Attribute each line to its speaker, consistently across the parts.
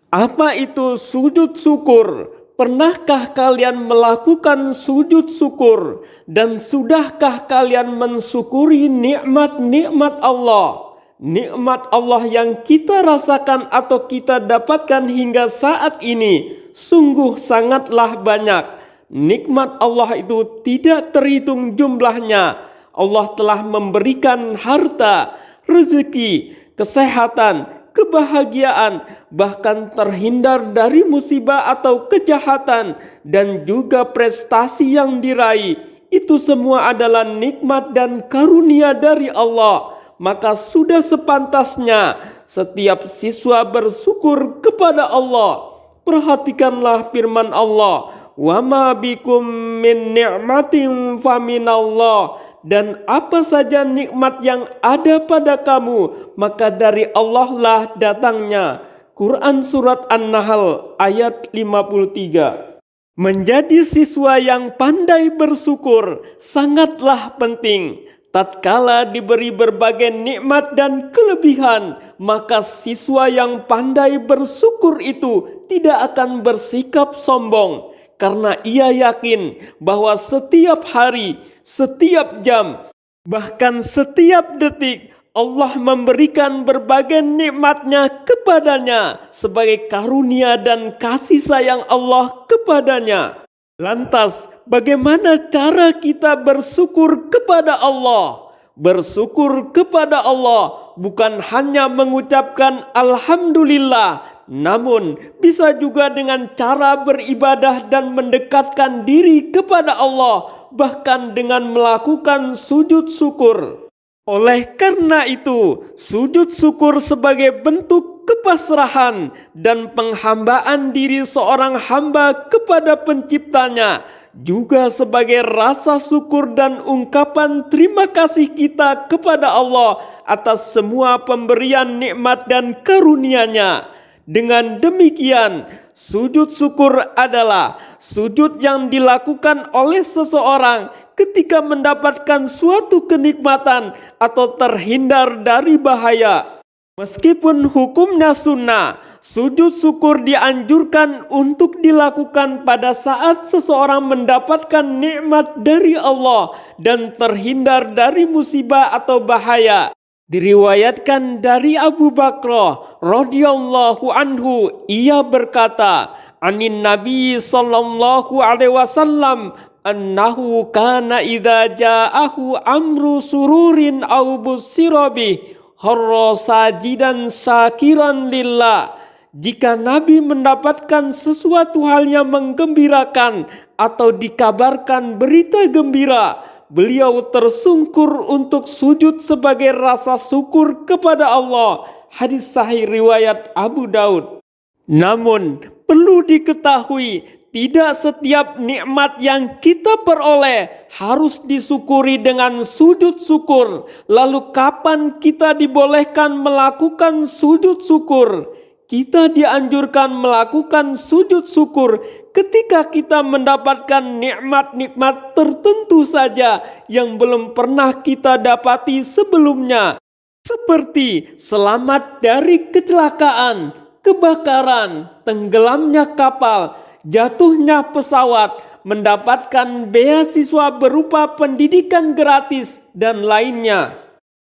Speaker 1: Apa itu sujud syukur? Pernahkah kalian melakukan sujud syukur? Dan sudahkah kalian mensyukuri nikmat-nikmat Allah? Nikmat Allah yang kita rasakan atau kita dapatkan hingga saat ini sungguh sangatlah banyak. Nikmat Allah itu tidak terhitung jumlahnya. Allah telah memberikan harta, rezeki, kesehatan, kebahagiaan, bahkan terhindar dari musibah atau kejahatan, dan juga prestasi yang diraih. Itu semua adalah nikmat dan karunia dari Allah. Maka sudah sepantasnya setiap siswa bersyukur kepada Allah. Perhatikanlah firman Allah, "Wa ma bikum min ni'matin faminallah." Dan apa saja nikmat yang ada pada kamu, maka dari Allah lah datangnya. Quran Surat An-Nahl ayat 53. Menjadi siswa yang pandai bersyukur sangatlah penting. Tatkala diberi berbagai nikmat dan kelebihan, maka siswa yang pandai bersyukur itu tidak akan bersikap sombong. Karena ia yakin bahwa setiap hari, setiap jam, bahkan setiap detik Allah memberikan berbagai nikmatnya kepadanya sebagai karunia dan kasih sayang Allah kepadanya. Lantas, bagaimana cara kita bersyukur kepada Allah? Bersyukur kepada Allah bukan hanya mengucapkan Alhamdulillah, namun bisa juga dengan cara beribadah dan mendekatkan diri kepada Allah, bahkan dengan melakukan sujud syukur. Oleh karena itu, sujud syukur sebagai bentuk kepasrahan dan penghambaan diri seorang hamba kepada penciptanya, juga sebagai rasa syukur dan ungkapan terima kasih kita kepada Allah atas semua pemberian nikmat dan karunia-Nya. Dengan demikian, sujud syukur adalah sujud yang dilakukan oleh seseorang ketika mendapatkan suatu kenikmatan atau terhindar dari bahaya. Meskipun hukumnya sunnah, sujud syukur dianjurkan untuk dilakukan pada saat seseorang mendapatkan nikmat dari Allah dan terhindar dari musibah atau bahaya. Diriwayatkan dari Abu Bakr radhiyallahu anhu, ia berkata, "Anin Nabi sallallahu alaihi wasallam annahu kana idza ja'ahu amru sururin aw busira bih kharra sajidan syakiran lillah." Jika Nabi mendapatkan sesuatu hal yang menggembirakan atau dikabarkan berita gembira, beliau tersungkur untuk sujud sebagai rasa syukur kepada Allah. Hadis sahih riwayat Abu Daud. Namun perlu diketahui, tidak setiap nikmat yang kita peroleh harus disyukuri dengan sujud syukur. Lalu kapan kita dibolehkan melakukan sujud syukur? Kita dianjurkan melakukan sujud syukur ketika kita mendapatkan nikmat-nikmat tertentu saja yang belum pernah kita dapati sebelumnya. Seperti selamat dari kecelakaan, kebakaran, tenggelamnya kapal, jatuhnya pesawat, mendapatkan beasiswa berupa pendidikan gratis, dan lainnya.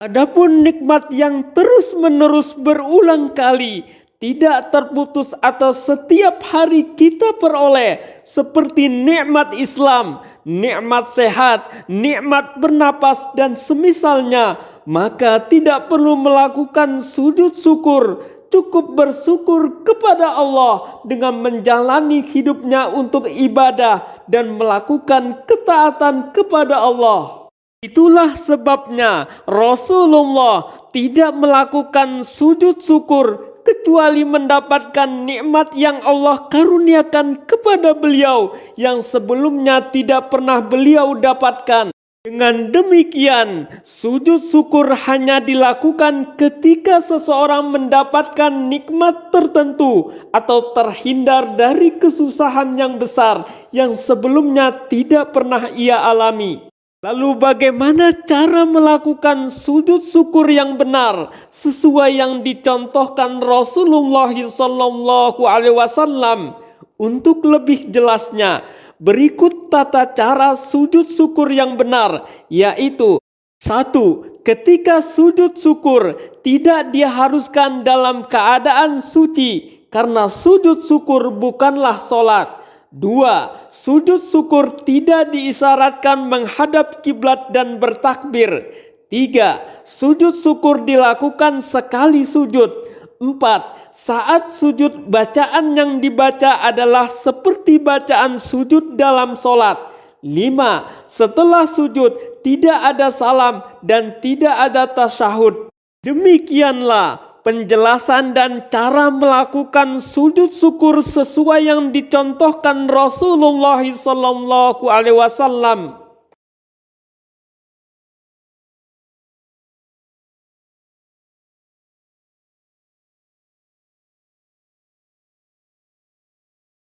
Speaker 1: Adapun nikmat yang terus-menerus berulang kali, tidak terputus atau setiap hari kita peroleh, seperti nikmat Islam, nikmat sehat, nikmat bernapas, dan semisalnya, maka tidak perlu melakukan sujud syukur. Cukup bersyukur kepada Allah dengan menjalani hidupnya untuk ibadah dan melakukan ketaatan kepada Allah. Itulah sebabnya Rasulullah tidak melakukan sujud syukur kecuali mendapatkan nikmat yang Allah karuniakan kepada beliau yang sebelumnya tidak pernah beliau dapatkan. Dengan demikian, sujud syukur hanya dilakukan ketika seseorang mendapatkan nikmat tertentu atau terhindar dari kesusahan yang besar yang sebelumnya tidak pernah ia alami. Lalu bagaimana cara melakukan sujud syukur yang benar sesuai yang dicontohkan Rasulullah SAW? Untuk lebih jelasnya, berikut tata cara sujud syukur yang benar, yaitu: 1. Ketika sujud syukur tidak diharuskan dalam keadaan suci, karena sujud syukur bukanlah sholat. 2. Sujud syukur tidak diisyaratkan menghadap kiblat dan bertakbir. 3. Sujud syukur dilakukan sekali sujud. 4. Saat sujud, bacaan yang dibaca adalah seperti bacaan sujud dalam sholat. 5. Setelah sujud tidak ada salam dan tidak ada tasyahud. Demikianlah penjelasan dan cara melakukan sujud syukur sesuai yang dicontohkan Rasulullah SAW.